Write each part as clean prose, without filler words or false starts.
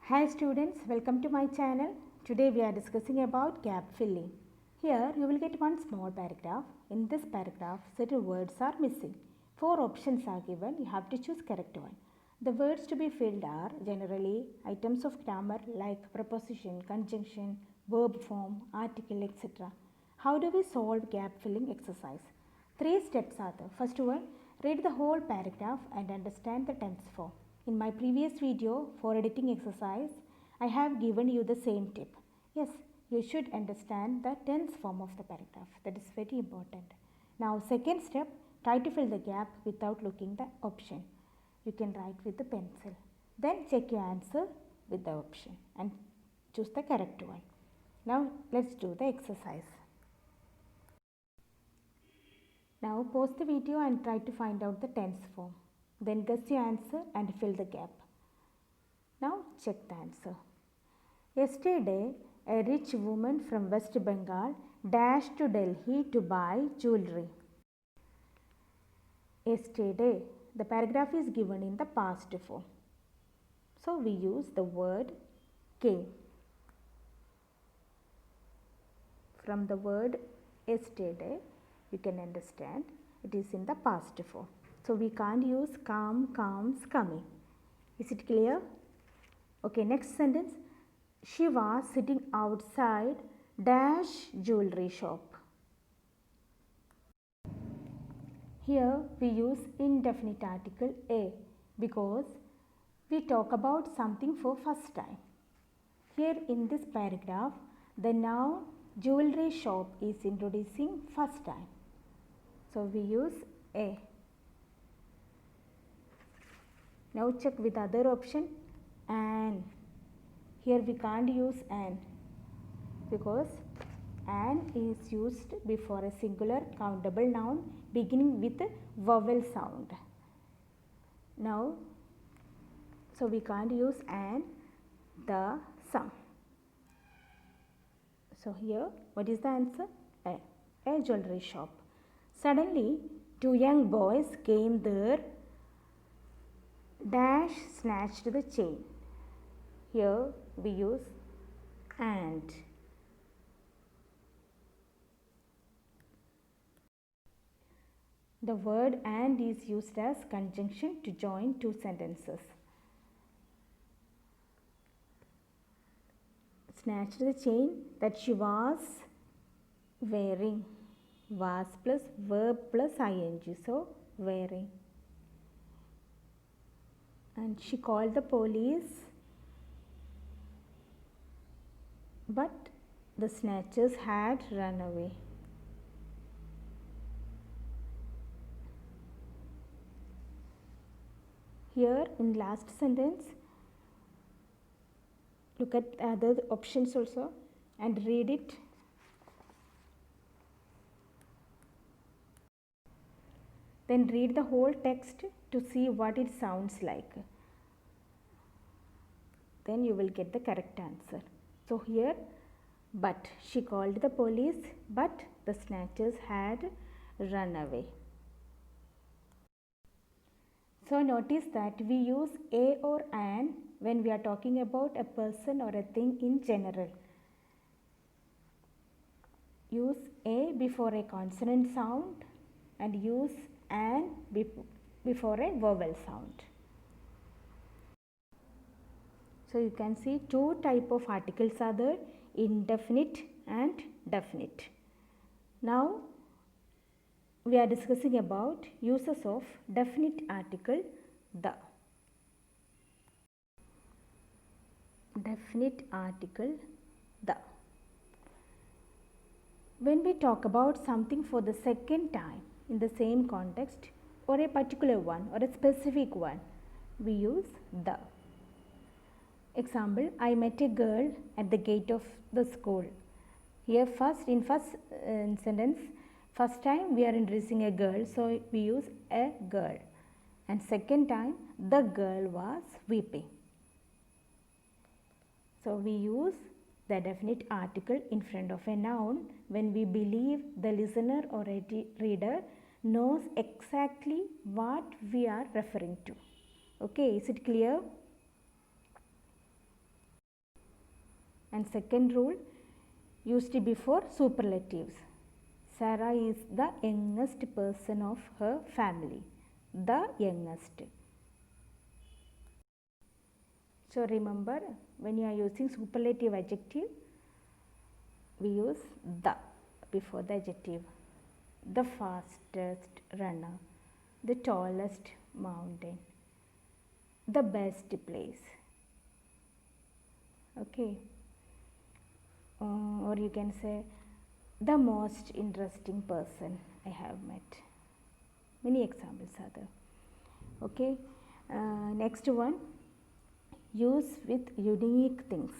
Hi students, welcome to my channel. Today we are discussing about gap filling. Here you will get one small paragraph. In this paragraph, certain words are missing. 4 options are given. You have to choose correct one. The words to be filled are generally items of grammar like preposition, conjunction, verb form, article, etc. How do we solve gap filling exercise? 3 steps are there. First one, read the whole paragraph and understand the tense form. In my previous video for editing exercise, I have given you the same tip. Yes, you should understand the tense form of the paragraph. That is very important. Now, second step, try to fill the gap without looking the option. You can write with the pencil. Then check your answer with the option and choose the correct one. Now, let's do the exercise. Now, pause the video and try to find out the tense form. Then guess your answer and fill the gap. Now check the answer. Yesterday, a rich woman from West Bengal dashed to Delhi to buy jewelry. Yesterday, the paragraph is given in the past form. So we use the word came. From the word yesterday, you can understand it is in the past form. So we can't use come, comes, coming. Is it clear? Okay, next sentence. She was sitting outside dash jewelry shop. Here we use indefinite article a because we talk about something for first time. Here in this paragraph, the noun jewelry shop is introducing first time. So we use a. Now check with other option an. Here we can't use an because an is used before a singular countable noun beginning with a vowel sound. Now, so we can't use an, the, some. So here what is the answer? A jewelry shop. Suddenly 2 young boys came there dash snatched the chain. Here we use and. The word and is used as conjunction to join two sentences. Snatched the chain that she was wearing. Was plus verb plus ing. So wearing. And she called the police, but the snatchers had run away. Here in last sentence, look at other options also and read it. Then read the whole text to see what it sounds like. Then you will get the correct answer. So here, but she called the police, but the snatchers had run away. So notice that we use a or an when we are talking about a person or a thing in general. Use a before a consonant sound and use an before a vowel sound. So you can see two type of articles are there, indefinite and definite. Now we are discussing about uses of definite article the. Definite article the. When we talk about something for the second time in the same context or a particular one or a specific one, we use the. Example, I met a girl at the gate of the school. Here in first sentence, first time we are introducing a girl, so we use a girl. And second time, the girl was weeping. So we use the definite article in front of a noun when we believe the listener or a reader knows exactly what we are referring to. Okay, is it clear? And second rule, used before superlatives. Sarah is the youngest person of her family. The youngest. So remember, when you are using superlative adjective, we use the before the adjective. The fastest runner, the tallest mountain, the best place. Okay. Or you can say the most interesting person I have met. Many examples are there. Okay. Next one, use with unique things.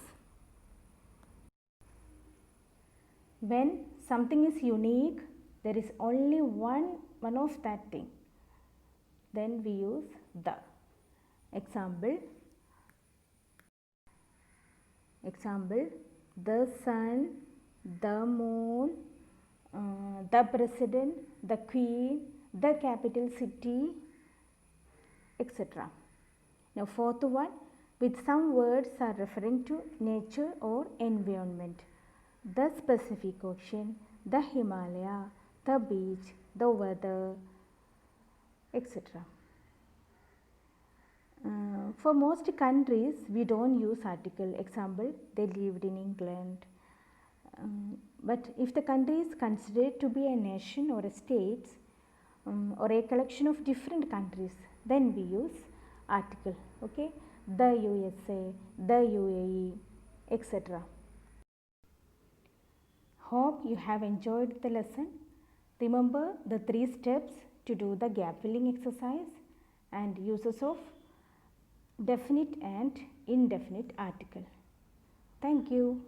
When something is unique, there is only one of that thing, then we use the. Example, the sun, the moon, the president, the queen, the capital city, etc. Now fourth one, with some words are referring to nature or environment. The specific ocean, the Himalaya, the beach, the weather, etc. For most countries, we don't use article. Example, they lived in England. But if the country is considered to be a nation or a state or a collection of different countries, then we use article. Okay, the USA, the UAE, etc. Hope you have enjoyed the lesson. Remember the 3 steps to do the gap filling exercise and uses of definite and indefinite article. Thank you.